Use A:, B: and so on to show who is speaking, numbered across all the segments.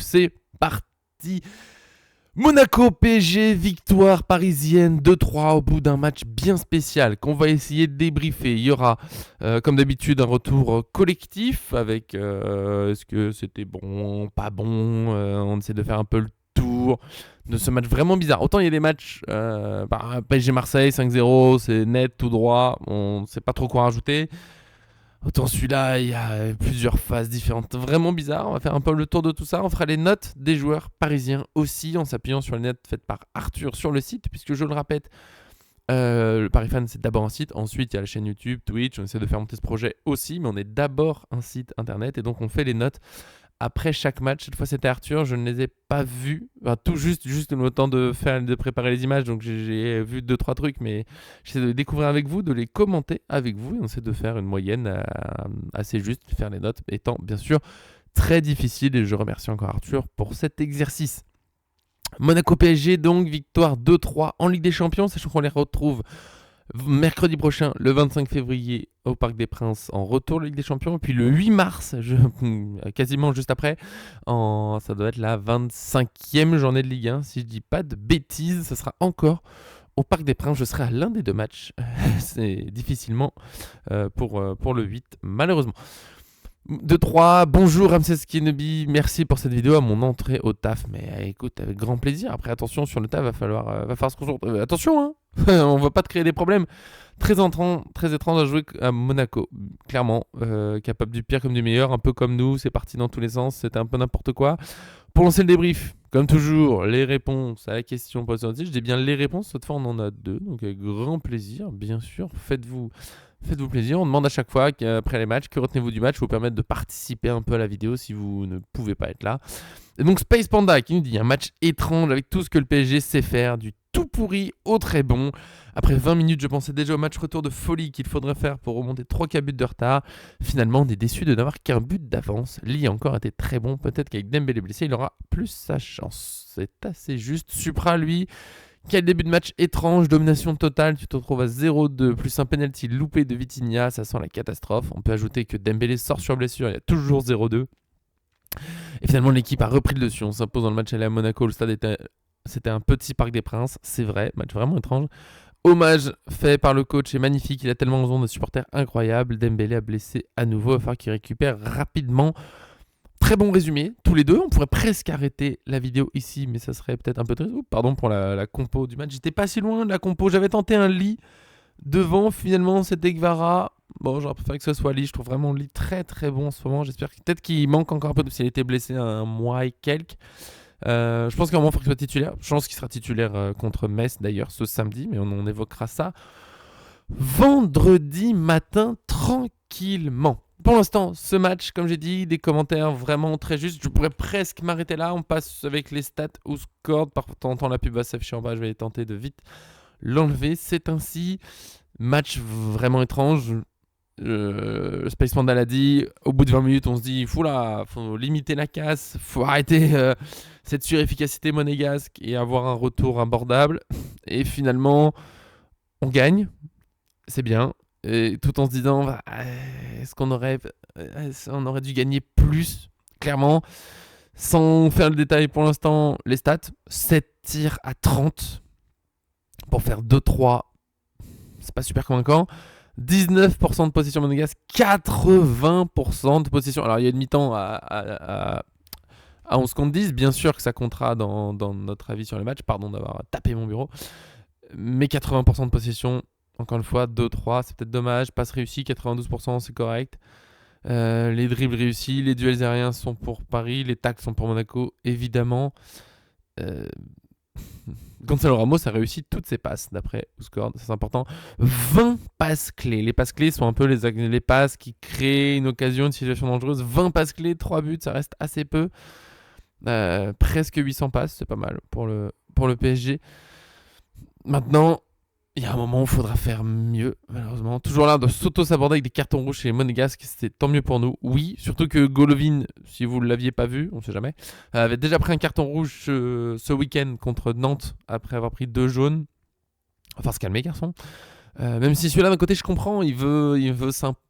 A: c'est parti. Monaco PSG, victoire parisienne 2-3 au bout d'un match bien spécial qu'on va essayer de débriefer. Il y aura comme d'habitude un retour collectif avec est-ce que c'était bon, pas bon, on essaie de faire un peu le tour de ce match vraiment bizarre. Autant il y a des matchs PSG Marseille 5-0, c'est net tout droit, on ne sait pas trop quoi rajouter. Autant celui-là, il y a plusieurs phases différentes, vraiment bizarres. On va faire un peu le tour de tout ça. On fera les notes des joueurs parisiens aussi, en s'appuyant sur les notes faites par Arthur sur le site, puisque je le répète, le Paris Fan, c'est d'abord un site. Ensuite, il y a la chaîne YouTube, Twitch. On essaie de faire monter ce projet aussi, mais on est d'abord un site internet, et donc on fait les notes après chaque match. Cette fois, c'était Arthur. Je ne les ai pas vus. Enfin, tout juste le temps de préparer les images. Donc, j'ai vu 2-3 trucs, mais j'essaie de les découvrir avec vous, de les commenter avec vous. Et on essaie de faire une moyenne assez juste, faire les notes étant bien sûr très difficile. Et je remercie encore Arthur pour cet exercice. Monaco PSG, donc, victoire 2-3 en Ligue des Champions, sachant qu'on les retrouve mercredi prochain, le 25 février, au Parc des Princes, en retour de Ligue des Champions. Et puis le 8 mars, quasiment juste après, ça doit être la 25e journée de Ligue 1. Si je dis pas de bêtises, ça sera encore au Parc des Princes. Je serai à l'un des deux matchs. C'est difficilement pour le 8, malheureusement. 2-3, bonjour Ramsès Kenobi, merci pour cette vidéo à mon entrée au taf. Mais écoute, avec grand plaisir. Après, attention, sur le taf, va falloir se concentrer. Attention, hein. On va pas te créer des problèmes. Très étrange à jouer à Monaco, clairement. Capable du pire comme du meilleur, un peu comme nous, c'est parti dans tous les sens, c'était un peu n'importe quoi. Pour lancer le débrief, comme toujours, les réponses à la question posée. Je dis bien les réponses, cette fois on en a 2, donc avec grand plaisir, bien sûr, faites-vous plaisir. On demande à chaque fois qu'après les matchs, que retenez-vous du match, vous permettre de participer un peu à la vidéo si vous ne pouvez pas être là. Et donc Space Panda qui nous dit un match étrange avec tout ce que le PSG sait faire, du tout pourri au très bon. Après 20 minutes, je pensais déjà au match retour de folie qu'il faudrait faire pour remonter 3 buts de retard. Finalement, on est déçu de n'avoir qu'un but d'avance. Lee a encore été très bon. Peut-être qu'avec Dembélé blessé, il aura plus sa chance. C'est assez juste. Supra, lui, quel début de match étrange, domination totale. Tu te retrouves à 0-2, plus un penalty loupé de Vitinha. Ça sent la catastrophe. On peut ajouter que Dembélé sort sur blessure. Il y a toujours 0-2. Et finalement, l'équipe a repris le dessus. On s'impose dans le match aller à Monaco. Le stade c'était un petit Parc des Princes. C'est vrai, match vraiment étrange. Hommage fait par le coach est magnifique. Il a tellement raison de supporters incroyables. Dembélé a blessé à nouveau. Il va falloir qu'il récupère rapidement. Très bon résumé, tous les deux. On pourrait presque arrêter la vidéo ici, mais ça serait peut-être un peu triste. Pardon pour la compo du match. J'étais pas si loin de la compo. J'avais tenté un Lee devant. Finalement, c'était Guevara. Bon, j'aurais préféré que ce soit Lee. Je trouve vraiment Lee très très bon en ce moment. J'espère peut-être qu'il manque encore un peu. S'il a été blessé un mois et quelques. Je pense qu'à un moment, il faut qu'il soit titulaire. Je pense qu'il sera titulaire contre Metz d'ailleurs ce samedi, mais on évoquera ça vendredi matin tranquillement. Pour l'instant, ce match, comme j'ai dit, des commentaires vraiment très justes. Je pourrais presque m'arrêter là. On passe avec les stats ou score. Par temps en temps, la pub va s'afficher en bas. Je vais tenter de vite l'enlever. C'est ainsi. Match vraiment étrange. Space Panda l'a dit, au bout de 20 minutes on se dit faut limiter la casse, faut arrêter cette surefficacité monégasque et avoir un retour abordable. Et finalement on gagne, c'est bien, et tout en se disant est-ce qu'on aurait dû gagner plus, clairement. Sans faire le détail pour l'instant, les stats, 7 tirs à 30 pour faire 2-3, c'est pas super convaincant. 19% de possession monégasque, 80% de possession. Alors il y a une mi-temps à 11 contre 10, bien sûr que ça comptera dans notre avis sur le match, pardon d'avoir tapé mon bureau, mais 80% de possession, encore une fois, 2-3, c'est peut-être dommage, passe réussie, 92%, c'est correct. Les dribbles réussis, les duels aériens sont pour Paris, les tacles sont pour Monaco, évidemment. Gonzalo Ramos a réussi toutes ses passes d'après Ouskord, c'est important. 20 passes clés. Les passes clés sont un peu les passes qui créent une occasion, une situation dangereuse. 20 passes clés, 3 buts, ça reste assez peu. Presque 800 passes, c'est pas mal pour le PSG. Maintenant, il y a un moment où il faudra faire mieux, malheureusement. Toujours là de s'auto-saborder avec des cartons rouges chez les Monégasques, c'est tant mieux pour nous. Oui, surtout que Golovin, si vous ne l'aviez pas vu, on ne sait jamais, avait déjà pris un carton rouge ce week-end contre Nantes après avoir pris 2 jaunes. Enfin, se calmer, garçon. Même si celui-là d'un côté je comprends, il veut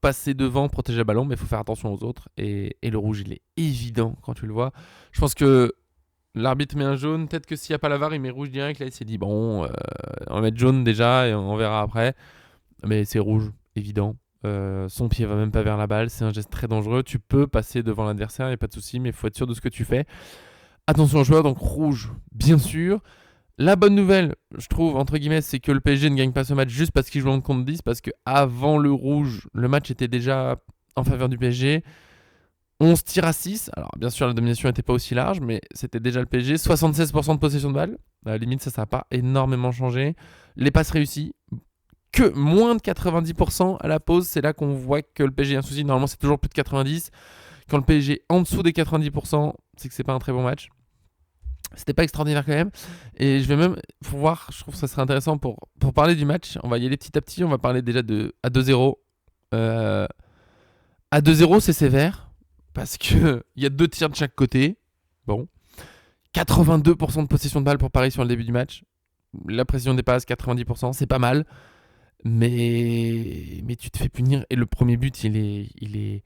A: passer devant, protéger le ballon, mais il faut faire attention aux autres. Et le rouge il est évident quand tu le vois. Je pense que l'arbitre met un jaune, peut-être que s'il n'y a pas la VAR il met rouge direct. Là il s'est dit bon, on va mettre jaune déjà et on verra après. Mais c'est rouge, évident. Son pied va même pas vers la balle, c'est un geste très dangereux. Tu peux passer devant l'adversaire, il n'y a pas de souci, mais il faut être sûr de ce que tu fais. Attention aux joueurs, donc rouge, bien sûr. La bonne nouvelle, je trouve, entre guillemets, c'est que le PSG ne gagne pas ce match juste parce qu'il joue en contre 10, parce que avant le rouge, le match était déjà en faveur du PSG. 11 tirs à 6. Alors, bien sûr, la domination n'était pas aussi large, mais c'était déjà le PSG. 76% de possession de balle. À la limite, ça n'a pas énormément changé. Les passes réussies. Que moins de 90% à la pause. C'est là qu'on voit que le PSG a un souci. Normalement, c'est toujours plus de 90. Quand le PSG est en dessous des 90%, c'est que c'est pas un très bon match. C'était pas extraordinaire quand même. Et je vais même, pour voir, je trouve que ça serait intéressant pour parler du match. On va y aller petit à petit. On va parler déjà à 2-0. À 2-0, c'est sévère. Parce qu'il y a 2 tirs de chaque côté. Bon. 82% de possession de balle pour Paris sur le début du match. La précision dépasse 90%. C'est pas mal. Mais tu te fais punir. Et le premier but, il est.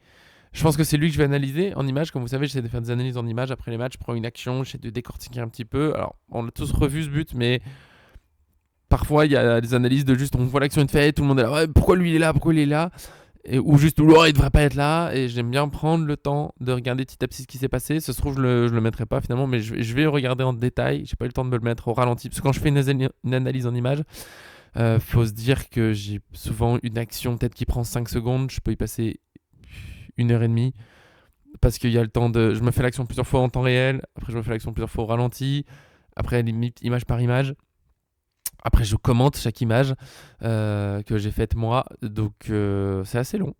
A: Je pense que c'est lui que je vais analyser en images. Comme vous savez, j'essaie de faire des analyses en images après les matchs. Je prends une action, j'essaie de décortiquer un petit peu. Alors, on a tous revu ce but, mais parfois, il y a des analyses de juste on voit l'action être faite, tout le monde est là. Ouais, pourquoi lui il est là, pourquoi il est là, ou juste oh, il devrait pas être là. Et j'aime bien prendre le temps de regarder petit à petit ce qui s'est passé. Ça se trouve, je le mettrai pas finalement, mais je vais regarder en détail. J'ai pas eu le temps de me le mettre au ralenti. Parce que quand je fais une analyse en images, faut se dire que j'ai souvent une action peut-être qui prend 5 secondes. Je peux y passer 1 heure et demie. Parce qu'il y a le temps de. Je me fais l'action plusieurs fois en temps réel. Après, je me fais l'action plusieurs fois au ralenti. Après, limite, image par image. Après, je commente chaque image que j'ai faite moi. Donc, c'est assez long.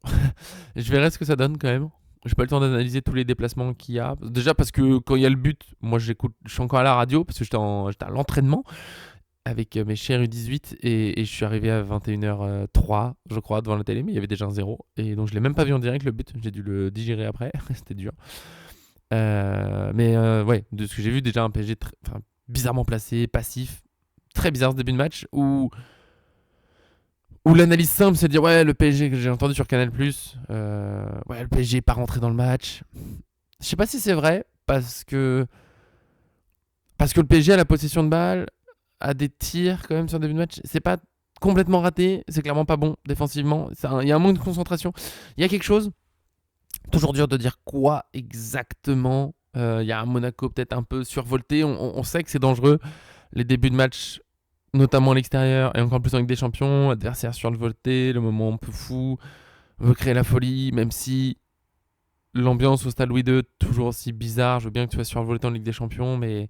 A: Je verrai ce que ça donne quand même. J'ai pas le temps d'analyser tous les déplacements qu'il y a. Déjà parce que quand il y a le but, moi j'écoute, je suis encore à la radio parce que j'étais à l'entraînement avec mes chers U18 et je suis arrivé à 21h03, je crois, devant la télé, mais il y avait déjà un 0. Et donc je l'ai même pas vu en direct le but, j'ai dû le digérer après, c'était dur. Mais ouais, de ce que j'ai vu, déjà un PSG bizarrement placé, passif, très bizarre ce début de match où l'analyse simple c'est de dire ouais, le PSG que j'ai entendu sur Canal+, ouais, le PSG est pas rentré dans le match. Je sais pas si c'est vrai parce que le PSG a la possession de balle, a des tirs quand même sur le début de match. C'est pas complètement raté, c'est clairement pas bon défensivement. Il y a un manque de concentration. Il y a quelque chose. Toujours dur de dire quoi exactement. Il y a un Monaco peut-être un peu survolté. On sait que c'est dangereux. Les débuts de match, notamment à l'extérieur, et encore plus en Ligue des Champions, adversaire survolté, le moment un peu fou, veut créer la folie, même si l'ambiance au stade Louis II, toujours aussi bizarre. Je veux bien que tu sois survolté en Ligue des Champions, mais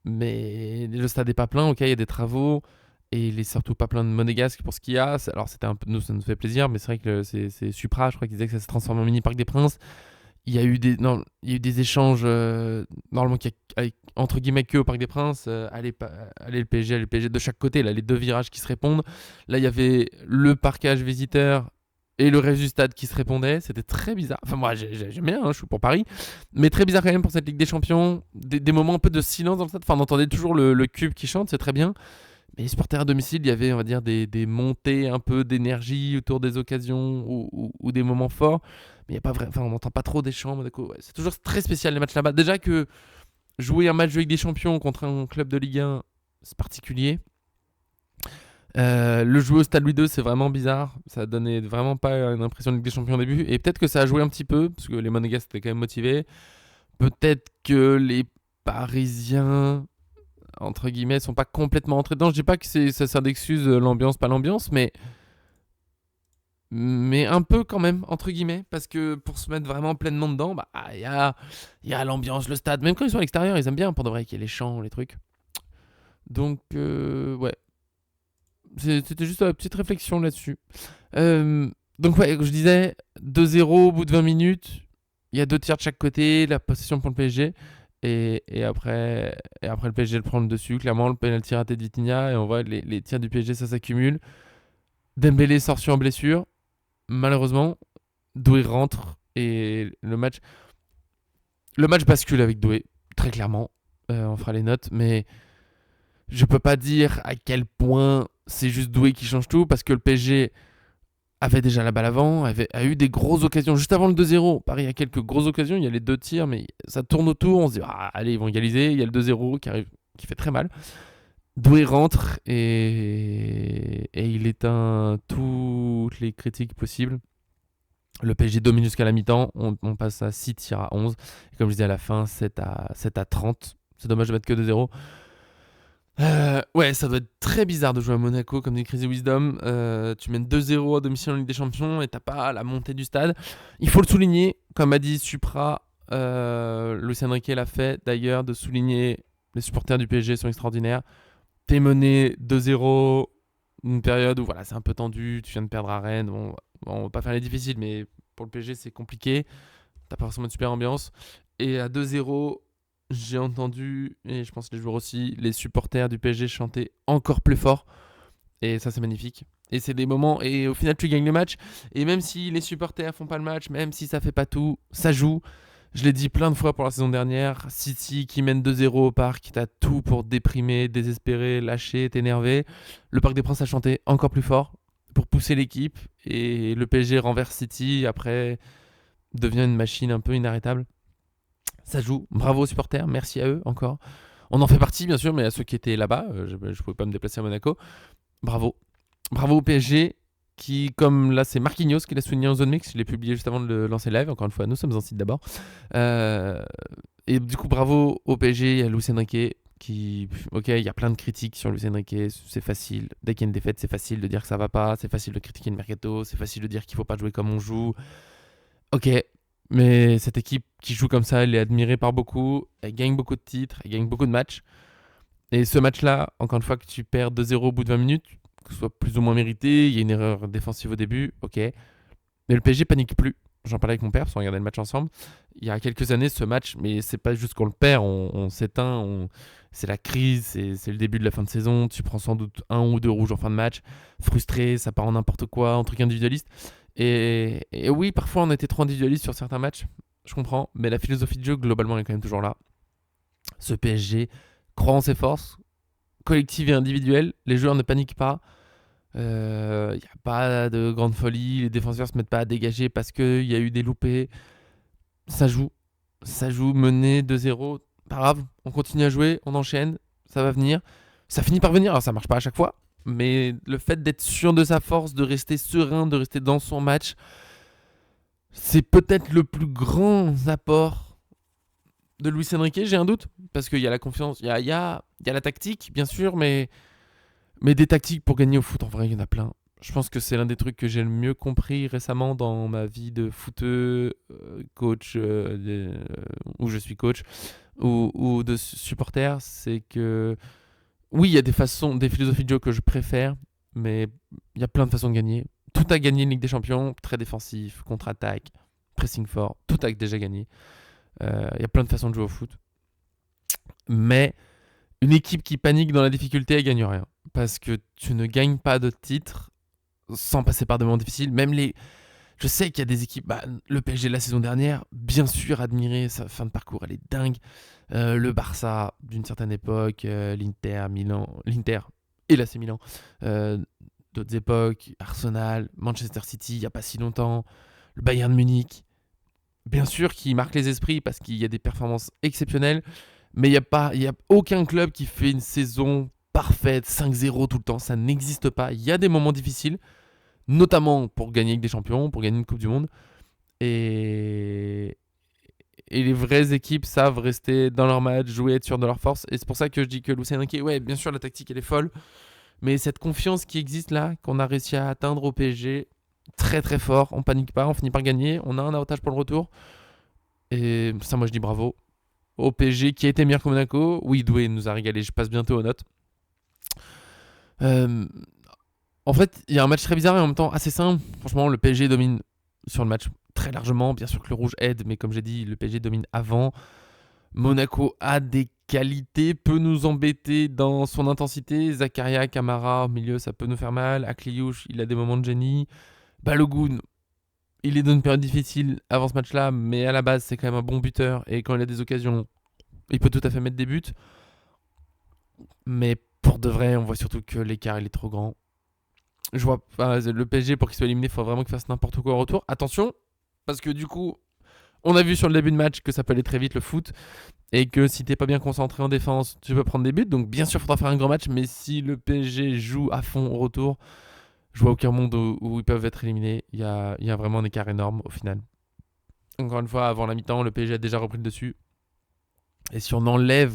A: le stade n'est pas plein, ok, il y a des travaux, et il est surtout pas plein de monégasques pour ce qu'il y a. Alors c'était nous, ça nous fait plaisir, mais c'est vrai que c'est Supra, je crois qu'il disait que ça se transforme en mini Parc des Princes. Il y a eu des échanges normalement entre guillemets que au Parc des Princes, allez le PSG de chaque côté, là les 2 virages qui se répondent. Là il y avait le parquage visiteur et le reste du stade qui se répondait. C'était très bizarre. Enfin moi j'aime bien, hein, je suis pour Paris, mais très bizarre quand même pour cette Ligue des Champions. Des moments un peu de silence dans le stade. Enfin on entendait toujours le cube qui chante, c'est très bien. Mais les supporters à domicile, il y avait, on va dire, des montées un peu d'énergie autour des occasions ou des moments forts. Mais il y a pas vrai, enfin, on n'entend pas trop des chants. Monaco. Ouais, c'est toujours très spécial les matchs là-bas. Déjà que jouer un match de Ligue des Champions contre un club de Ligue 1, c'est particulier. Le jouer au Stade Louis II, c'est vraiment bizarre. Ça donnait vraiment pas une impression de Ligue des Champions au début. Et peut-être que ça a joué un petit peu, parce que les Monégasques étaient quand même motivés. Peut-être que les Parisiens, entre guillemets, sont pas complètement entrés dedans. Je dis pas que ça sert d'excuse l'ambiance, pas l'ambiance, mais un peu quand même, entre guillemets, parce que pour se mettre vraiment pleinement dedans, bah il y a l'ambiance, le stade. Même quand ils sont à l'extérieur, ils aiment bien pour de vrai qu'il y ait les chants, les trucs. Donc, ouais. C'était juste une petite réflexion là-dessus. Donc, ouais, je disais 2-0 au bout de 20 minutes. Il y a 2 tirs de chaque côté, la possession pour le PSG. Et après le PSG le prend le dessus. Clairement, le penalty raté de Vitinha. Et on voit les tirs du PSG, ça s'accumule. Dembélé sort sur blessure. Malheureusement, Doué rentre. Et le match bascule avec Doué, très clairement. On fera les notes. Mais Je peux pas dire à quel point c'est juste Doué qui change tout, parce que le PSG avait déjà la balle avant, a eu des grosses occasions. Juste avant le 2-0, Paris a quelques grosses occasions, il y a les 2 tirs, mais ça tourne autour, on se dit, allez, ils vont égaliser, il y a le 2-0 qui arrive, qui fait très mal. Doué rentre et il éteint toutes les critiques possibles. Le PSG domine jusqu'à la mi-temps, on passe à 6 tirs à 11. Et comme je disais à la fin, 7-30. C'est dommage de mettre que 2-0. Ouais, ça doit être très bizarre de jouer à Monaco comme des Crazy Wisdom. Tu mènes 2-0 à domicile en Ligue des Champions et t'as pas la montée du stade. Il faut le souligner, comme a dit Supra, Luis Enrique l'a fait d'ailleurs, de souligner les supporters du PSG sont extraordinaires. T'es mené 2-0, une période où voilà, c'est un peu tendu, tu viens de perdre à Rennes. Bon, on va pas faire les difficiles, mais pour le PSG, c'est compliqué. T'as pas forcément une super ambiance. Et à 2-0, j'ai entendu, et je pense les joueurs aussi, les supporters du PSG chanter encore plus fort. Et ça, c'est magnifique. Et c'est des moments, et au final, tu gagnes le match. Et même si les supporters font pas le match, même si ça fait pas tout, ça joue. Je l'ai dit plein de fois pour la saison dernière. City qui mène 2-0 au parc, t'as tout pour déprimer, désespérer, lâcher, t'énerver. Le Parc des Princes a chanté encore plus fort pour pousser l'équipe. Et le PSG renverse City, après devient une machine un peu inarrêtable. Ça joue. Bravo aux supporters, merci à eux encore. On en fait partie bien sûr, mais à ceux qui étaient là-bas, je ne pouvais pas me déplacer à Monaco. Bravo. Bravo au PSG qui, comme là c'est Marquinhos qui l'a souligné en zone mix, je l'ai publié juste avant de le lancer live, encore une fois, nous sommes en site d'abord. Et du coup bravo au PSG, à Luis Enrique qui, ok, il y a plein de critiques sur Luis Enrique, c'est facile, dès qu'il y a une défaite c'est facile de dire que ça va pas, c'est facile de critiquer le mercato, c'est facile de dire qu'il faut pas jouer comme on joue. Ok, mais cette équipe qui joue comme ça, elle est admirée par beaucoup, elle gagne beaucoup de titres, elle gagne beaucoup de matchs. Et ce match-là, encore une fois, que tu perds 2-0 au bout de 20 minutes, que ce soit plus ou moins mérité, il y a une erreur défensive au début, ok. Mais le PSG panique plus. J'en parlais avec mon père, parce qu'on regardait le match ensemble. Il y a quelques années, ce match, mais c'est pas juste qu'on le perd, on s'éteint, c'est la crise, c'est le début de la fin de saison, tu prends sans doute 1 ou 2 rouges en fin de match, frustré, ça part en n'importe quoi, en truc individualiste. Et oui, parfois on était trop individualiste sur certains matchs, je comprends, mais la philosophie de jeu, globalement, est quand même toujours là. Ce PSG croit en ses forces, collectives et individuelles, les joueurs ne paniquent pas, il n'y a pas de grande folie, les défenseurs se mettent pas à dégager parce qu'il y a eu des loupés. Ça joue, mené 2-0, pas grave, on continue à jouer, on enchaîne, ça va venir. Ça finit par venir, alors ça marche pas à chaque fois, mais le fait d'être sûr de sa force, de rester serein, de rester dans son match, c'est peut-être le plus grand apport de Luis Enrique, j'ai un doute, parce qu'il y a la confiance, il y a la tactique, bien sûr, mais des tactiques pour gagner au foot, en vrai, il y en a plein. Je pense que c'est l'un des trucs que j'ai le mieux compris récemment dans ma vie de footeux, coach, où je suis coach, ou de supporter. C'est que, oui, il y a des façons, des philosophies de jeu que je préfère, mais il y a plein de façons de gagner. Tout a gagné une Ligue des Champions, très défensif, contre-attaque, pressing fort, tout a déjà gagné. Il y a plein de façons de jouer au foot. Mais une équipe qui panique dans la difficulté, elle gagne rien. Parce que tu ne gagnes pas de titre sans passer par des moments difficiles. Même les. Je sais qu'il y a des équipes. Le PSG de la saison dernière, bien sûr, admirer sa fin de parcours, elle est dingue. Le Barça d'une certaine époque, l'Inter, Milan, l'Inter et l'AC Milan, d'autres époques, Arsenal, Manchester City, il n'y a pas si longtemps, le Bayern de Munich. Bien sûr, qui marque les esprits parce qu'il y a des performances exceptionnelles. Mais il y a aucun club qui fait une saison parfaite, 5-0 tout le temps. Ça n'existe pas. Il y a des moments difficiles, notamment pour gagner avec des champions, pour gagner une Coupe du Monde. Et, et les vraies équipes savent rester dans leur match, jouer, être sûr de leur force. Et c'est pour ça que je dis que Luis Enrique, ouais, bien sûr, la tactique, elle est folle. Mais cette confiance qui existe là, qu'on a réussi à atteindre au PSG, très très fort. On panique pas, on finit par gagner. On a un avantage pour le retour. Et ça, moi, je dis bravo au PSG qui a été meilleur que Monaco. Oui, Doué nous a régalé. Je passe bientôt aux notes. Euh, En fait, il y a un match très bizarre et en même temps assez simple. Franchement, le PSG domine sur le match très largement. Bien sûr que le rouge aide, mais comme j'ai dit, le PSG domine avant. Monaco a des qualités, peut nous embêter dans son intensité. Zakaria, Camara au milieu, ça peut nous faire mal. Akliouche, il a des moments de génie. Balogun, il est dans une période difficile avant ce match-là, mais à la base, c'est quand même un bon buteur. Et quand il a des occasions, il peut tout à fait mettre des buts. Mais Pour de vrai, on voit surtout que l'écart il est trop grand. Je vois pas le PSG pour qu'il soit éliminé, il faut vraiment qu'il fasse n'importe quoi au retour. Attention, parce que du coup, on a vu sur le début de match que ça peut aller très vite le foot et que si t'es pas bien concentré en défense, tu peux prendre des buts. Donc bien sûr, il faudra faire un grand match, mais si le PSG joue à fond au retour, je vois aucun monde où ils peuvent être éliminés. Il y a vraiment un écart énorme au final. Encore une fois, avant la mi-temps, le PSG a déjà repris le dessus. Et si on enlève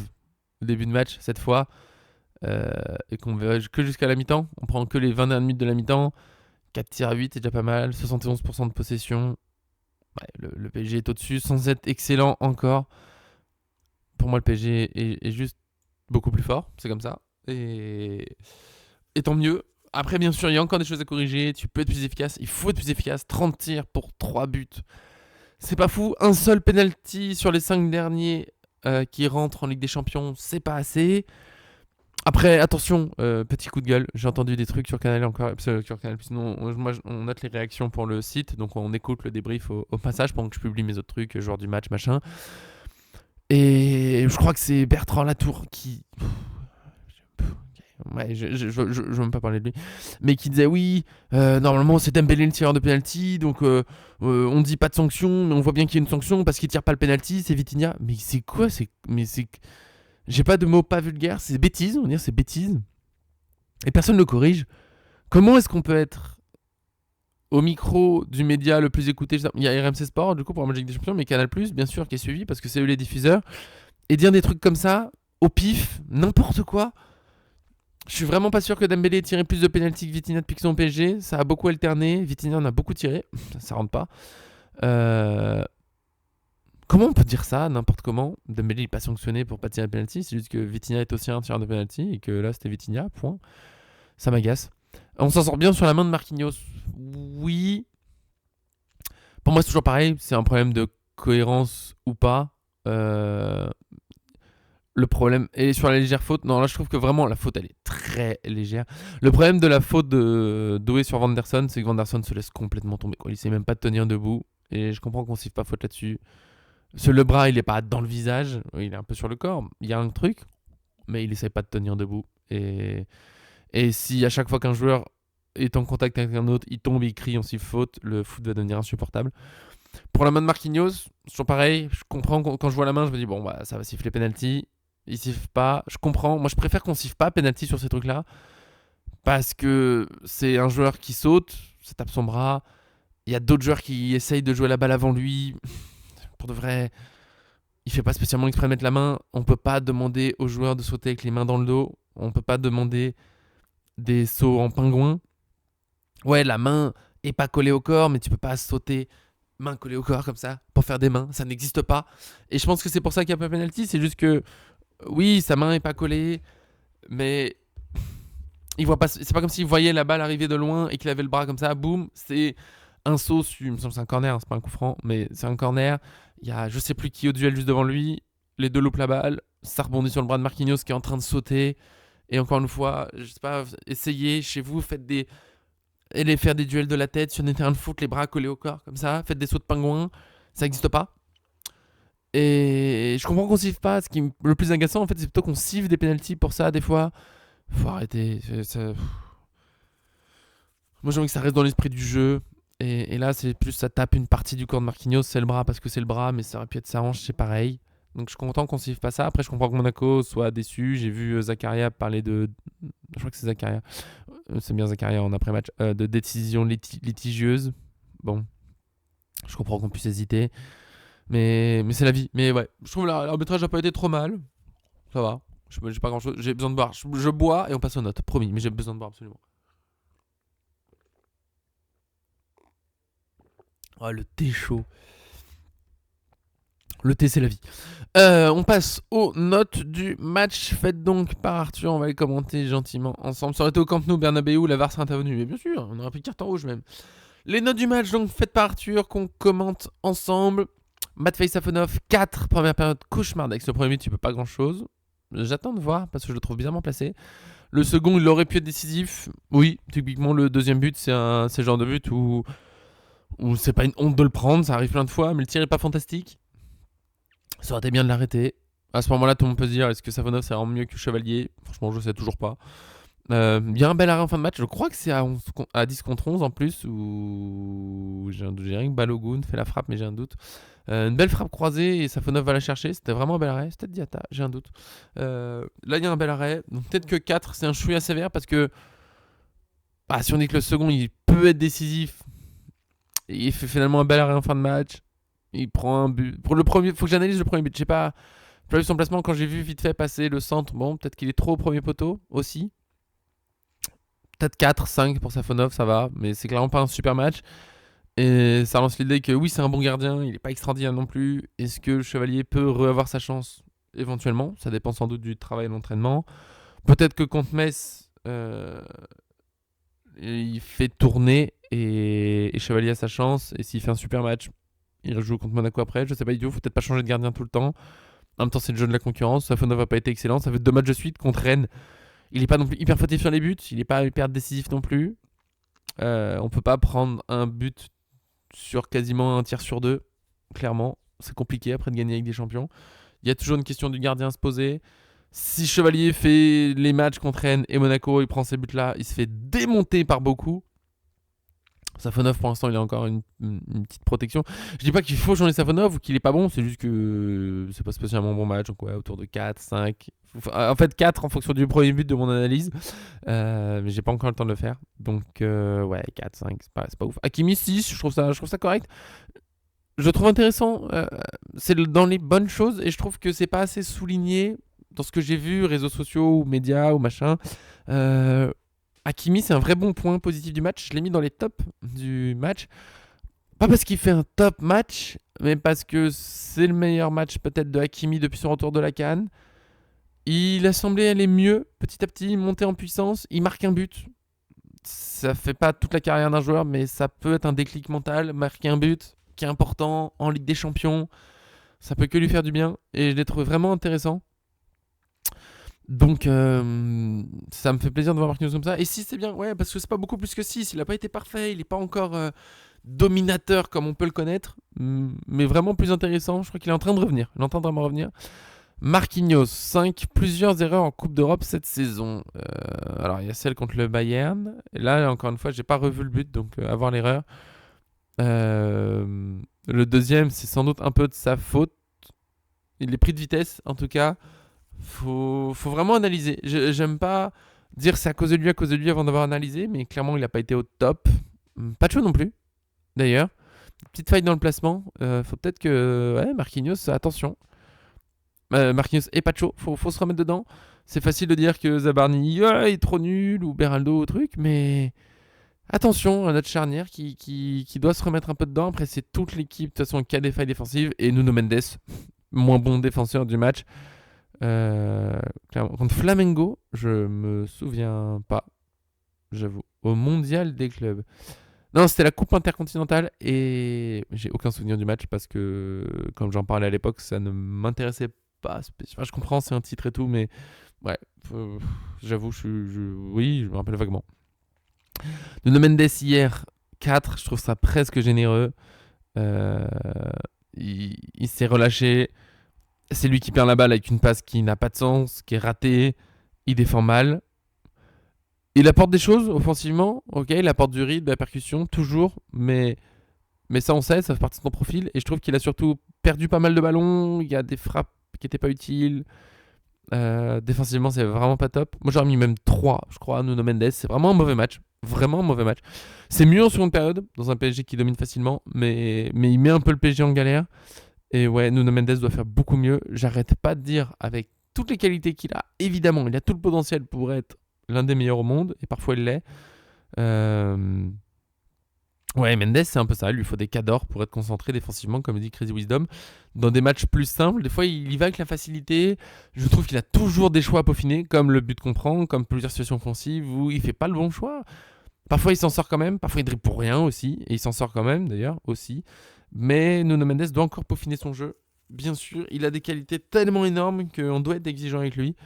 A: le début de match cette fois, et qu'on verra que jusqu'à la mi-temps, on prend que les 20 dernières minutes de la mi-temps, 4 tirs à 8, c'est déjà pas mal, 71% de possession. Ouais, le PSG est au-dessus, sans être excellent encore. Pour moi, le PSG est juste beaucoup plus fort, c'est comme ça. Et tant mieux. Après, bien sûr, il y a encore des choses à corriger. Tu peux être plus efficace. Il faut être plus efficace. 30 tirs pour 3 buts. C'est pas fou. Un seul penalty sur les 5 derniers qui rentrent en Ligue des Champions, c'est pas assez. Après, attention, petit coup de gueule. J'ai entendu des trucs sur Canal encore. Sur Canal+, sinon, on note les réactions pour le site. Donc, on écoute le débrief au passage pendant que je publie mes autres trucs, joueur du match, machin. Et je crois que c'est Bertrand Latour qui... Ouais, je veux même pas parler de lui. Mais qui disait oui, normalement c'est Dembélé le tireur de penalty, donc on dit pas de sanction, mais on voit bien qu'il y a une sanction parce qu'il tire pas le penalty, c'est Vitinha. Mais c'est quoi j'ai pas de mots pas vulgaires, c'est bêtise, on va dire c'est bêtise. Et personne ne le corrige. Comment est-ce qu'on peut être au micro du média le plus écouté? Il y a RMC Sport, du coup, pour la Ligue des Champions, mais Canal+, bien sûr, qui est suivi parce que c'est eux les diffuseurs. Et dire des trucs comme ça, au pif, n'importe quoi. Je suis vraiment pas sûr que Dembélé ait tiré plus de pénalty que Vitinha depuis que son PSG. Ça a beaucoup alterné. Vitinha en a beaucoup tiré. Ça rentre pas. Comment on peut dire ça n'importe comment? Dembélé n'est pas sanctionné pour pas tirer de penalty. C'est juste que Vitinha est aussi un tireur de penalty et que là c'était Vitinha. Point. Ça m'agace. On s'en sort bien sur la main de Marquinhos. Oui. Pour moi c'est toujours pareil. C'est un problème de cohérence ou pas. Le problème, et sur la légère faute, non là je trouve que vraiment la faute elle est très légère. Le problème de la faute de Doué sur Vanderson, c'est que Vanderson se laisse complètement tomber, quoi. Il sait même pas de tenir debout, et je comprends qu'on siffle pas faute là-dessus. Le bras il est pas dans le visage, il est un peu sur le corps, il y a un truc, mais il essaie pas de tenir debout. Et si à chaque fois qu'un joueur est en contact avec un autre, il tombe, il crie, on siffle faute, le foot va devenir insupportable. Pour la main de Marquinhos, c'est toujours pareil, je comprends quand je vois la main, je me dis bon bah ça va siffler penalty. Il siffle pas, je comprends. Moi, je préfère qu'on siffle pas penalty sur ces trucs-là parce que c'est un joueur qui saute, ça tape son bras. Il y a d'autres joueurs qui essayent de jouer la balle avant lui. Pour de vrai, il fait pas spécialement exprès de mettre la main. On peut pas demander aux joueurs de sauter avec les mains dans le dos. On peut pas demander des sauts en pingouin. Ouais, la main est pas collée au corps, mais tu peux pas sauter main collée au corps comme ça pour faire des mains. Ça n'existe pas. Et je pense que c'est pour ça qu'il y a pas penalty. C'est juste que oui, sa main est pas collée, mais il voit pas. C'est pas comme s'il voyait la balle arriver de loin et qu'il avait le bras comme ça. Boum, c'est un saut. Il me semble que c'est un corner, hein, c'est pas un coup franc, mais c'est un corner. Il y a je sais plus qui au duel juste devant lui. Les deux loupent la balle. Ça rebondit sur le bras de Marquinhos qui est en train de sauter. Et encore une fois, je sais pas, essayez chez vous, allez faire des duels de la tête sur des terrains de foot, les bras collés au corps comme ça. Faites des sauts de pingouin, ça n'existe pas. Et je comprends qu'on siffle pas. Ce qui est le plus agaçant, en fait, c'est plutôt qu'on siffle des penalties pour ça, des fois. Faut arrêter. Moi, j'ai envie que ça reste dans l'esprit du jeu. Et là, c'est plus ça tape une partie du corps de Marquinhos, c'est le bras parce que c'est le bras, mais ça aurait pu être sa hanche, c'est pareil. Donc, je suis content qu'on siffle pas ça. Après, je comprends que Monaco soit déçu. J'ai vu Zakaria parler de. Je crois que c'est Zakaria. C'est bien Zakaria en après-match. De décision litigieuse. Bon. Je comprends qu'on puisse hésiter. Mais c'est la vie. Mais ouais, je trouve l'arbitrage n'a pas été trop mal. Ça va. J'ai pas grand chose. J'ai besoin de boire. Je bois et on passe aux notes. Promis. Mais j'ai besoin de boire absolument. Oh, le thé chaud. Le thé, c'est la vie. On passe aux notes du match faites donc par Arthur. On va les commenter gentiment ensemble. Ça aurait été au Camp Nou, Bernabéu, la VAR serait intervenue. Mais bien sûr, on aurait pris carton rouge même. Les notes du match donc faites par Arthur qu'on commente ensemble. Matvei Safonov, 4, première période cauchemardesque. Le premier but, tu peux pas grand chose. J'attends de voir parce que je le trouve bizarrement placé. Le second, il aurait pu être décisif. Oui, typiquement, le deuxième but, c'est le genre de but où c'est pas une honte de le prendre. Ça arrive plein de fois, mais le tir est pas fantastique. Ça aurait été bien de l'arrêter. À ce moment-là, tout le monde peut se dire, est-ce que Safonov c'est vraiment mieux que Chevalier? Franchement, je sais toujours pas. Il y a un bel arrêt en fin de match. Je crois que c'est à 10 contre 11 en plus. Où j'ai un doute. J'ai rien que Balogun fait la frappe, mais j'ai un doute. Une belle frappe croisée et Safonov va la chercher. C'était vraiment un bel arrêt. C'était Diatta, j'ai un doute. Là, il y a un bel arrêt. Donc peut-être que 4, c'est un chouïa sévère parce que si on dit que le second, il peut être décisif, il fait finalement un bel arrêt en fin de match. Il prend un but. Pour le premier, faut que j'analyse le premier but. J'ai pas vu son placement quand j'ai vu vite fait passer le centre. Bon, peut-être qu'il est trop au premier poteau aussi. Peut-être 4, 5 pour Safonov, ça va. Mais c'est clairement pas un super match. Et ça lance l'idée que oui, c'est un bon gardien. Il est pas extraordinaire non plus. Est-ce que le Chevalier peut re-avoir sa chance? Éventuellement. Ça dépend sans doute du travail et de l'entraînement. Peut-être que contre Metz, il fait tourner et Chevalier a sa chance. Et s'il fait un super match, il rejoue contre Monaco après. Je sais pas du tout. Faut peut-être pas changer de gardien tout le temps. En même temps, c'est le jeu de la concurrence. Safonov n'a pas été excellent. Ça fait 2 matchs de suite contre Rennes. Il n'est pas non plus hyper fautif sur les buts. Il n'est pas hyper décisif non plus. On peut pas prendre un but sur quasiment un tir sur 2. Clairement, c'est compliqué après de gagner avec des champions. Il y a toujours une question du gardien à se poser. Si Chevalier fait les matchs contre Rennes et Monaco, il prend ces buts-là, il se fait démonter par beaucoup. Safonov, pour l'instant, il a encore une petite protection. Je dis pas qu'il faut changer Safonov ou qu'il est pas bon, c'est juste que c'est pas spécialement un bon match. Donc, ouais, autour de 4, 5. En fait, 4 en fonction du premier but de mon analyse. Mais j'ai pas encore le temps de le faire. Donc, ouais, 4, 5, c'est pas ouf. Hakimi, 6, je trouve ça correct. Je trouve intéressant. C'est dans les bonnes choses et je trouve que c'est pas assez souligné dans ce que j'ai vu, réseaux sociaux ou médias ou machin. Hakimi, c'est un vrai bon point positif du match. Je l'ai mis dans les tops du match. Pas parce qu'il fait un top match, mais parce que c'est le meilleur match peut-être de Hakimi depuis son retour de la CAN. Il a semblé aller mieux petit à petit, monter en puissance. Il marque un but. Ça fait pas toute la carrière d'un joueur, mais ça peut être un déclic mental. Marquer un but qui est important en Ligue des Champions, ça peut que lui faire du bien. Et je l'ai trouvé vraiment intéressant. Donc, ça me fait plaisir de voir Marquinhos comme ça. Et 6, c'est bien, ouais, parce que c'est pas beaucoup plus que 6. Il n'a pas été parfait, il n'est pas encore dominateur comme on peut le connaître, mais vraiment plus intéressant. Je crois qu'il est en train de revenir. Il est en train de vraiment revenir. Marquinhos, 5, plusieurs erreurs en Coupe d'Europe cette saison. Alors, il y a celle contre le Bayern. Et là, encore une fois, j'ai pas revu le but, donc avoir l'erreur. Le deuxième, c'est sans doute un peu de sa faute. Il est pris de vitesse, en tout cas. Faut vraiment analyser. J'aime pas dire c'est à cause de lui avant d'avoir analysé, mais clairement, il n'a pas été au top. Pacho non plus, d'ailleurs. Petite faille dans le placement. Faut peut-être que. Ouais, Marquinhos, attention. Marquinhos et Pacho, faut se remettre dedans. C'est facile de dire que Zabarni il est trop nul ou Beraldo ou truc, mais attention à notre charnière qui doit se remettre un peu dedans. Après, c'est toute l'équipe de toute façon qui a des failles défensives et Nuno Mendes, moins bon défenseur du match. Contre Flamengo, je me souviens pas, j'avoue. Au mondial des clubs. Non, c'était la Coupe intercontinentale et j'ai aucun souvenir du match parce que, comme j'en parlais à l'époque, ça ne m'intéressait pas spécialement. Je comprends, c'est un titre et tout, mais ouais, j'avoue, oui, je me rappelle vaguement. Nuno Mendes hier, 4, je trouve ça presque généreux. Il s'est relâché. C'est lui qui perd la balle avec une passe qui n'a pas de sens, qui est ratée. Il défend mal. Il apporte des choses offensivement, ok, il apporte du rythme, de la percussion, toujours, mais ça on sait, ça fait partie de son profil, et je trouve qu'il a surtout perdu pas mal de ballons, il y a des frappes qui n'étaient pas utiles, défensivement c'est vraiment pas top. Moi j'aurais mis même 3, je crois, à Nuno Mendes, c'est vraiment un mauvais match, C'est mieux en seconde période, dans un PSG qui domine facilement, mais il met un peu le PSG en galère, et ouais, Nuno Mendes doit faire beaucoup mieux, j'arrête pas de dire, avec toutes les qualités qu'il a, évidemment, il a tout le potentiel pour être l'un des meilleurs au monde, et parfois il l'est. Ouais, Mendes, c'est un peu ça. Il lui faut des cadors pour être concentré défensivement, comme dit Crazy Wisdom. Dans des matchs plus simples, des fois, il y va avec la facilité. Je trouve qu'il a toujours des choix à peaufiner, comme le but qu'on prend, comme plusieurs situations offensives où il fait pas le bon choix. Parfois, il s'en sort quand même. Parfois, il dribble pour rien aussi. Et il s'en sort quand même, d'ailleurs, aussi. Mais Nuno Mendes doit encore peaufiner son jeu. Bien sûr, il a des qualités tellement énormes qu'on doit être exigeant avec lui.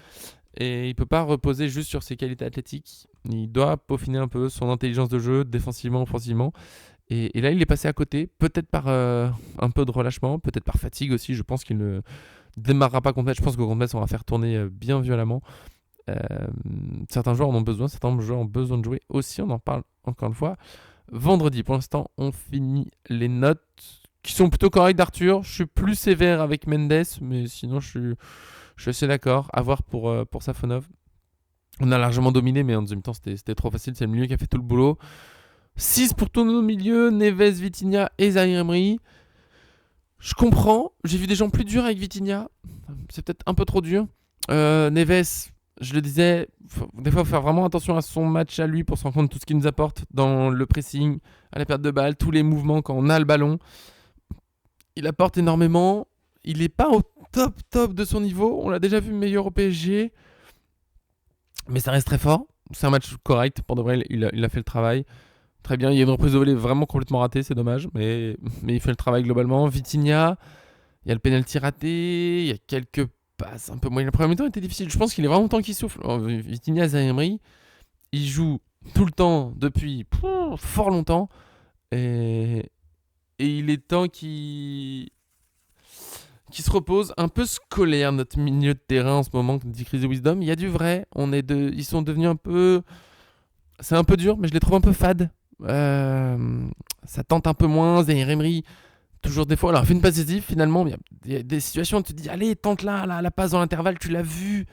A: Et il peut pas reposer juste sur ses qualités athlétiques. Il doit peaufiner un peu son intelligence de jeu, défensivement, offensivement. Et là, il est passé à côté, peut-être par un peu de relâchement, peut-être par fatigue aussi. Je pense qu'il ne démarrera pas contre Metz. Je pense que contre Metz, on va faire tourner bien violemment. Euh, certains joueurs en ont besoin, certains joueurs ont besoin de jouer aussi. On en parle encore une fois vendredi. Pour l'instant, on finit les notes qui sont plutôt correctes d'Arthur. Je suis plus sévère avec Mendes, mais sinon, je suis assez d'accord. À voir pour Safonov. On a largement dominé, mais en deuxième temps, c'était trop facile. C'est le milieu qui a fait tout le boulot. 6 pour tous nos milieux, Neves, Vitinha et Zaïre Emery. Je comprends, j'ai vu des gens plus durs avec Vitinha. C'est peut-être un peu trop dur. Neves, je le disais, des fois, il faut faire vraiment attention à son match à lui pour se rendre compte de tout ce qu'il nous apporte dans le pressing, à la perte de balle, tous les mouvements quand on a le ballon. Il apporte énormément. Il n'est pas au top de son niveau. On l'a déjà vu meilleur au PSG. Mais ça reste très fort. C'est un match correct. Pour de vrai, il a fait le travail. Très bien. Il y a une reprise de volée vraiment complètement ratée. C'est dommage. Mais il fait le travail globalement. Vitinha, il y a le penalty raté. Il y a quelques passes un peu moyennes. Le premier mi-temps était difficile. Je pense qu'il est vraiment temps qu'il souffle. Vitinha, Zaïre Emery, il joue tout le temps depuis fort longtemps. Et il est temps qu'il se repose, un peu scolaire notre milieu de terrain en ce moment, dit Crazy Wisdom. Il y a du vrai, ils sont devenus un peu... C'est un peu dur, mais je les trouve un peu fades. Ça tente un peu moins, Zaïre Emery, toujours des fois, alors il fait une passe décisive finalement, il y a des situations où tu te dis, allez, tente la passe dans l'intervalle, tu l'as vu,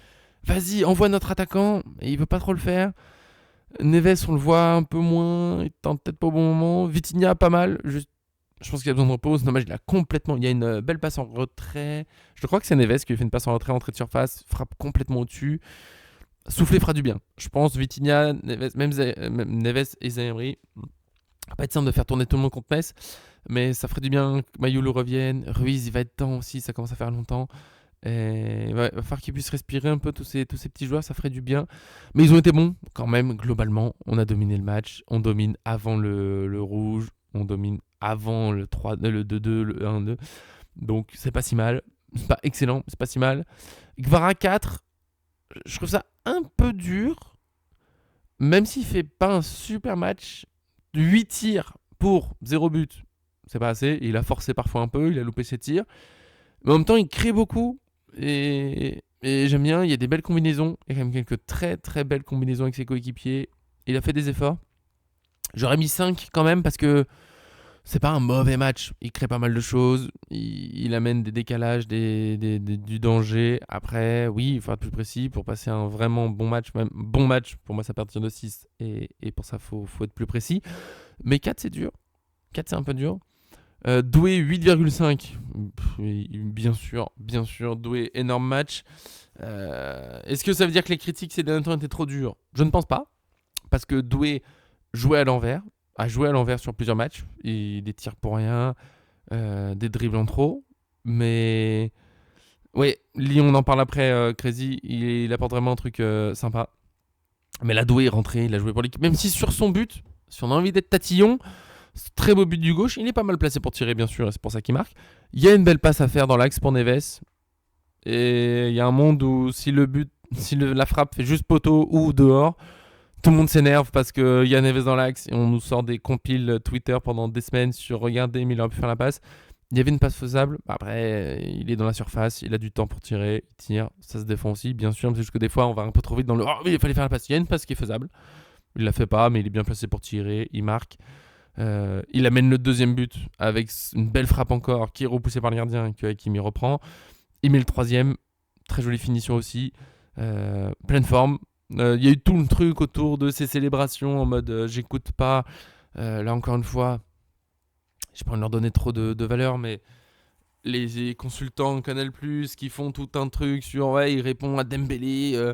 A: vas-y, envoie notre attaquant, et il veut pas trop le faire. Neves, on le voit un peu moins, il tente peut-être pas au bon moment. Vitinha, pas mal, je pense qu'il a besoin de repos. C'est dommage, il y a une belle passe en retrait. Je crois que c'est Neves qui lui fait une passe en retrait, entrée de surface, frappe complètement au-dessus. Souffler fera du bien. Je pense Vitinha, Neves, même Neves et Zaïre Emery. Ça va pas être simple de faire tourner tout le monde contre Metz, mais ça ferait du bien que Mayulu revienne. Ruiz, il va être temps aussi, ça commence à faire longtemps. Et il va falloir qu'ils puissent respirer un peu tous ces petits joueurs, ça ferait du bien. Mais ils ont été bons quand même, globalement. On a dominé le match, on domine avant le rouge, on domine avant le 3, le 2-2, le 1-2. Donc c'est pas si mal. C'est pas excellent, mais c'est pas si mal. Gvara 4, je trouve ça un peu dur. Même s'il fait pas un super match. 8 tirs pour 0 but. C'est pas assez. Il a forcé parfois un peu, il a loupé ses tirs. Mais en même temps, il crée beaucoup. Et j'aime bien, il y a des belles combinaisons. Il y a quand même quelques très très belles combinaisons avec ses coéquipiers. Il a fait des efforts. J'aurais mis 5 quand même parce que c'est pas un mauvais match. Il crée pas mal de choses. Il amène des décalages, du danger. Après, oui, il faut être plus précis pour passer un vraiment bon match. Même bon match, pour moi, ça partir de 6. Et pour ça, faut être plus précis. Mais 4, c'est dur. 4, c'est un peu dur. Doué 8,5. Bien sûr. Doué, énorme match. Est-ce que ça veut dire que les critiques ces derniers temps étaient trop dures ? Je ne pense pas. Parce que Doué jouait à l'envers. A joué à l'envers sur plusieurs matchs. Des tirs pour rien. Des dribbles en trop. Mais... Oui, Lyon, on en parle après. Crazy, il apporte vraiment un truc sympa. Mais là, Doué est rentré. Il a joué pour l'équipe. Même si sur son but, si on a envie d'être tatillon... Très beau but du gauche, il est pas mal placé pour tirer bien sûr et c'est pour ça qu'il marque. Il y a une belle passe à faire dans l'axe pour Neves. Et il y a un monde où si la frappe fait juste poteau ou dehors, tout le monde s'énerve parce qu'il y a Neves dans l'axe et on nous sort des compiles Twitter pendant des semaines sur regardez mais il aurait pu faire la passe. Il y avait une passe faisable, après il est dans la surface, il a du temps pour tirer, il tire, ça se défend aussi bien sûr, mais c'est juste que des fois on va un peu trop vite dans le « Oh oui il fallait faire la passe », il y a une passe qui est faisable. Il la fait pas mais il est bien placé pour tirer, il marque. Il amène le deuxième but avec une belle frappe encore qui est repoussée par le gardien qui m'y reprend. Il met le troisième, très jolie finition aussi, pleine forme. Il y a eu tout le truc autour de ces célébrations en mode j'écoute pas. Là encore une fois, j'ai pas envie de leur donner trop de valeur, mais les consultants Canal+, qui font tout un truc sur ouais, il répond à Dembélé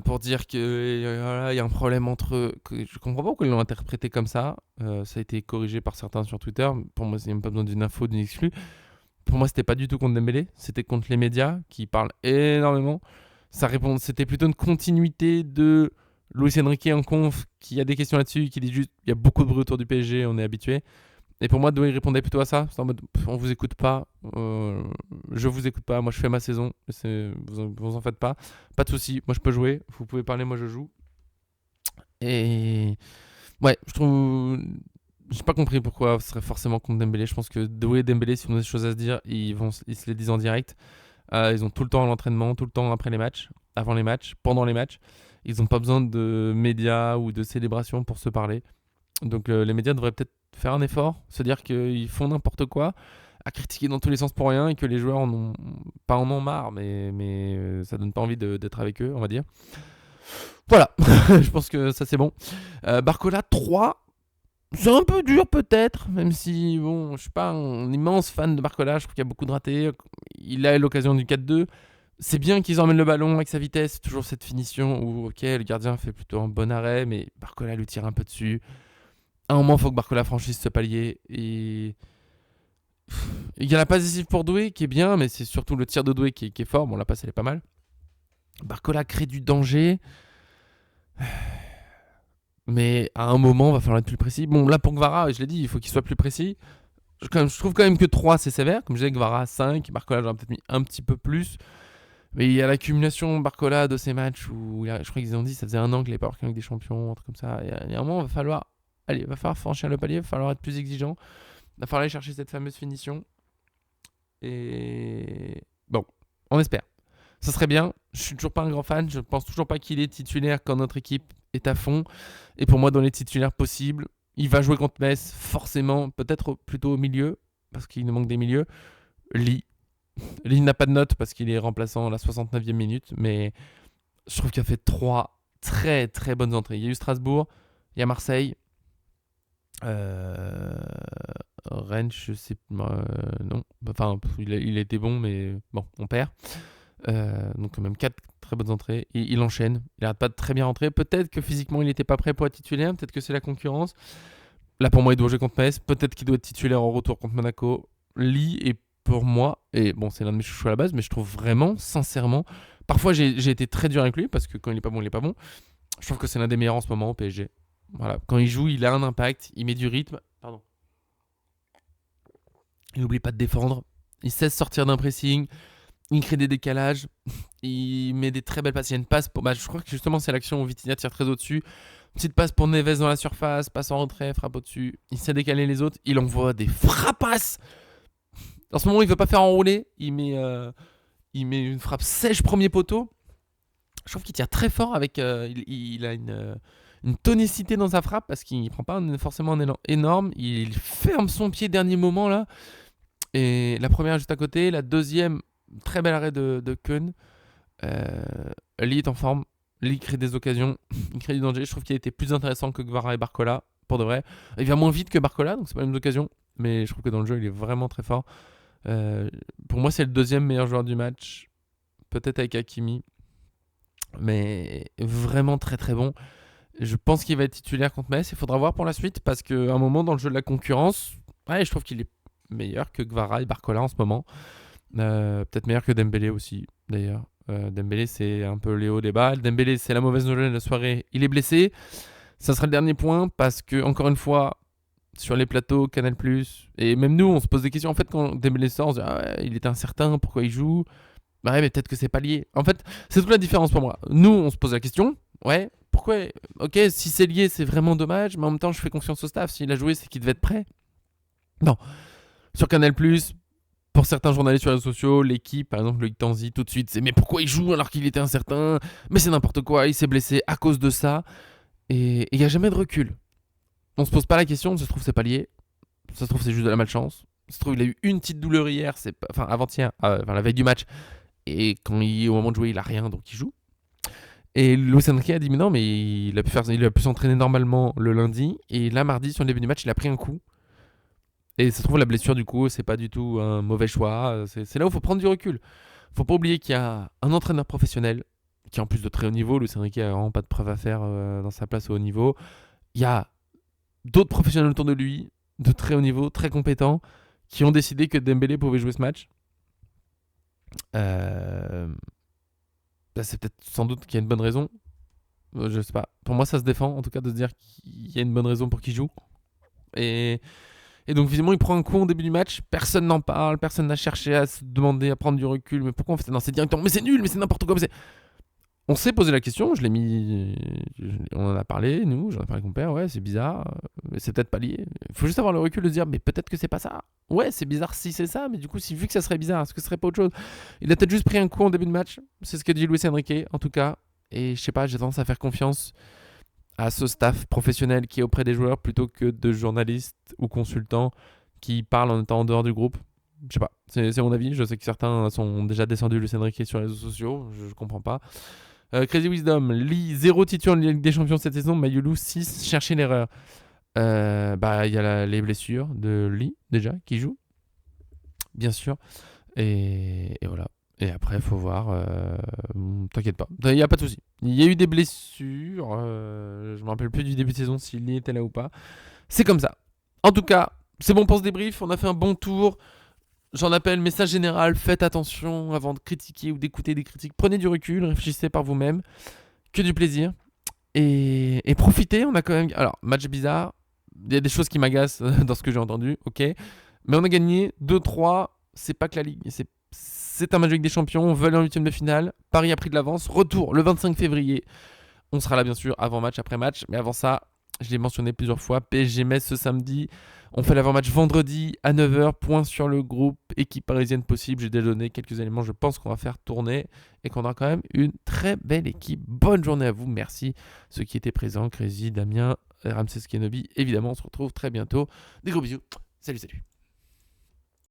A: pour dire que voilà, y a un problème entre eux. Je comprends pas pourquoi ils l'ont interprété comme ça. Ça a été corrigé par certains sur Twitter. Pour moi, il n'y a même pas besoin d'une info, d'une exclue. Pour moi, c'était pas du tout contre Dembélé. C'était contre les médias qui parlent énormément. C'était plutôt une continuité de Luis Enrique en conf qui a des questions là-dessus, qui dit juste il y a beaucoup de bruit autour du PSG, on est habitué. Et pour moi, Doué répondait plutôt à ça. C'est en mode, on vous écoute pas, je vous écoute pas, moi je fais ma saison, vous en faites pas. Pas de soucis, moi je peux jouer, vous pouvez parler, moi je joue. Et ouais, je trouve... J'ai pas compris pourquoi ce serait forcément contre Dembélé. Je pense que Doué et Dembélé, si on a des choses à se dire, ils se les disent en direct. Ils ont tout le temps à l'entraînement, tout le temps après les matchs, avant les matchs, pendant les matchs. Ils n'ont pas besoin de médias ou de célébrations pour se parler. Donc les médias devraient peut-être faire un effort, se dire qu'ils font n'importe quoi, à critiquer dans tous les sens pour rien et que les joueurs pas en ont marre, mais ça donne pas envie d'être avec eux, on va dire. Voilà, je pense que ça c'est bon. Barcola 3, c'est un peu dur peut-être, même si bon, je suis pas un immense fan de Barcola, je trouve qu'il y a beaucoup de ratés. Il a eu l'occasion du 4-2. C'est bien qu'ils emmènent le ballon avec sa vitesse, toujours cette finition où ok, le gardien fait plutôt un bon arrêt, mais Barcola lui tire un peu dessus. À un moment, il faut que Barcola franchisse ce palier. Et il y a la passe décisive pour Doué qui est bien, mais c'est surtout le tir de Doué qui est fort. Bon, la passe elle est pas mal. Barcola crée du danger. Mais à un moment, il va falloir être plus précis. Bon, là pour Gvara, je l'ai dit, il faut qu'il soit plus précis. Je trouve quand même que 3 c'est sévère. Comme je disais, Gvara 5, Barcola j'aurais peut-être mis un petit peu plus. Mais il y a l'accumulation Barcola de ces matchs où je crois qu'ils ont dit ça faisait un an qu'il n'avait pas marqué avec des champions, un truc comme ça. Il y a un moment, il va falloir franchir le palier, il va falloir être plus exigeant. Il va falloir aller chercher cette fameuse finition. Et bon, on espère. Ça serait bien. Je suis toujours pas un grand fan. Je pense toujours pas qu'il est titulaire quand notre équipe est à fond. Et pour moi, dans les titulaires possibles, il va jouer contre Metz, forcément, peut-être plutôt au milieu, parce qu'il nous manque des milieux. Lee. Lee n'a pas de note parce qu'il est remplaçant à la 69e minute, mais je trouve qu'il a fait 3 très très bonnes entrées. Il y a eu Strasbourg, il y a Marseille, Rennes, je sais pas, non. Enfin, il a été bon, mais bon, on perd. Donc quand même 4 très bonnes entrées. Et il enchaîne, il n'arrête pas de très bien rentrer. Peut-être que physiquement il n'était pas prêt pour être titulaire, peut-être que c'est la concurrence. Là pour moi il doit jouer contre Metz, peut-être qu'il doit être titulaire en retour contre Monaco. Lee est pour moi, et bon c'est l'un de mes chouchous à la base, mais je trouve vraiment, sincèrement, parfois j'ai été très dur avec lui, parce que quand il est pas bon, il est pas bon. Je trouve que c'est l'un des meilleurs en ce moment au PSG. Voilà, quand il joue, il a un impact, il met du rythme. Pardon. Il n'oublie pas de défendre, il sait sortir d'un pressing, il crée des décalages, il met des très belles passes. Il y a une passe pour. Je crois que justement, c'est l'action où Vitinha tire très au-dessus. Petite passe pour Neves dans la surface, passe en retrait, frappe au-dessus. Il sait décaler les autres, il envoie des frappasses. En ce moment, il veut pas faire enrouler. Il met une frappe sèche premier poteau. Je trouve qu'il tire très fort avec. Il a une tonicité dans sa frappe parce qu'il ne prend pas forcément un élan énorme. Il ferme son pied dernier moment là. Et la première juste à côté, la deuxième, très bel arrêt de Keun. Lee est en forme, Lee crée des occasions, il crée du danger. Je trouve qu'il a été plus intéressant que Gvara et Barcola, pour de vrai. Il vient moins vite que Barcola, donc c'est pas les mêmes occasions, mais je trouve que dans le jeu il est vraiment très fort. Pour moi c'est le deuxième meilleur joueur du match, peut-être avec Hakimi, mais vraiment très très bon. Je pense qu'il va être titulaire contre Metz, il faudra voir pour la suite, parce qu'à un moment dans le jeu de la concurrence, ouais, je trouve qu'il est meilleur que Gvara et Barcola en ce moment. Peut-être meilleur que Dembélé aussi, d'ailleurs. Dembélé, c'est un peu les hauts des bas. Dembélé, c'est la mauvaise nouvelle de la soirée. Il est blessé. Ça sera le dernier point parce que, encore une fois, sur les plateaux, Canal+, et même nous, on se pose des questions. En fait, quand Dembélé sort, on se dit ah ouais, il est incertain, pourquoi il joue? Bah ouais, mais peut-être que c'est pas lié. En fait, c'est toute la différence pour moi. Nous, on se pose la question, ouais, pourquoi? Ok, si c'est lié, c'est vraiment dommage, mais en même temps, je fais confiance au staff. S'il a joué, c'est qu'il devait être prêt. Non. Sur Canal+, pour certains journalistes sur les réseaux sociaux, l'équipe, par exemple Loïc Tanzi, tout de suite, c'est mais pourquoi il joue alors qu'il était incertain? Mais c'est n'importe quoi, il s'est blessé à cause de ça. Et il n'y a jamais de recul. On se pose pas la question, ça se trouve c'est pas lié. Ça se trouve c'est juste de la malchance. Ça se trouve il a eu une petite douleur hier, enfin avant-hier, la veille du match. Et au moment de jouer, il a rien, donc il joue. Et Luis Enrique a dit mais non, mais il a pu s'entraîner normalement le lundi. Et là, mardi, sur le début du match, il a pris un coup. Et ça se trouve, la blessure, du coup, c'est pas du tout un mauvais choix. C'est là où il faut prendre du recul. Faut pas oublier qu'il y a un entraîneur professionnel qui est en plus de très haut niveau. Luis Enrique a vraiment pas de preuve à faire dans sa place au haut niveau. Il y a d'autres professionnels autour de lui, de très haut niveau, très compétents, qui ont décidé que Dembélé pouvait jouer ce match. C'est peut-être sans doute qu'il y a une bonne raison. Je sais pas. Pour moi, ça se défend, en tout cas, de se dire qu'il y a une bonne raison pour qu'il joue. Et donc, visiblement, il prend un coup au début du match. Personne n'en parle. Personne n'a cherché à se demander, à prendre du recul. Mais pourquoi on fait ça? Non, c'est directement. Mais c'est nul, mais c'est n'importe quoi. On s'est posé la question, on en a parlé, nous, j'en ai parlé avec mon père, ouais, c'est bizarre, mais c'est peut-être pas lié. Il faut juste avoir le recul de se dire, mais peut-être que c'est pas ça. Ouais, c'est bizarre si c'est ça, mais du coup, vu que ça serait bizarre, est-ce que ce serait pas autre chose? Il a peut-être juste pris un coup en début de match, c'est ce que dit Luis Enrique, en tout cas. Et je sais pas, j'ai tendance à faire confiance à ce staff professionnel qui est auprès des joueurs plutôt que de journalistes ou consultants qui parlent en étant en dehors du groupe. Je sais pas, c'est mon avis. Je sais que certains sont déjà descendus Luis Enrique sur les réseaux sociaux, je comprends pas. Crazy Wisdom, Lee 0 titre en Ligue des Champions cette saison, Mayulu 6, cherchez l'erreur. Il y a les blessures de Lee déjà qui joue, bien sûr. Et voilà. Et après, il faut voir. T'inquiète pas, il n'y a pas de souci. Il y a eu des blessures. Je me rappelle plus du début de saison s'il y était là ou pas. C'est comme ça. En tout cas, c'est bon pour ce débrief. On a fait un bon tour. J'en appelle message général, faites attention avant de critiquer ou d'écouter des critiques. Prenez du recul, réfléchissez par vous-même. Que du plaisir. Et profitez, on a quand même... Alors, match bizarre, il y a des choses qui m'agacent dans ce que j'ai entendu, ok. Mais on a gagné 2-3, c'est pas que la Ligue, c'est un match avec des champions, on veut aller en 8ème de finale. Paris a pris de l'avance, retour le 25 février. On sera là bien sûr avant match, après match, mais avant ça, je l'ai mentionné plusieurs fois, PSG Metz ce samedi. On fait l'avant-match vendredi à 9h, point sur le groupe, équipe parisienne possible. J'ai déjà donné quelques éléments, je pense qu'on va faire tourner et qu'on aura quand même une très belle équipe. Bonne journée à vous, merci ceux qui étaient présents, Crazy, Damien, Ramsès Kenobi. Évidemment, on se retrouve très bientôt. Des gros bisous, salut.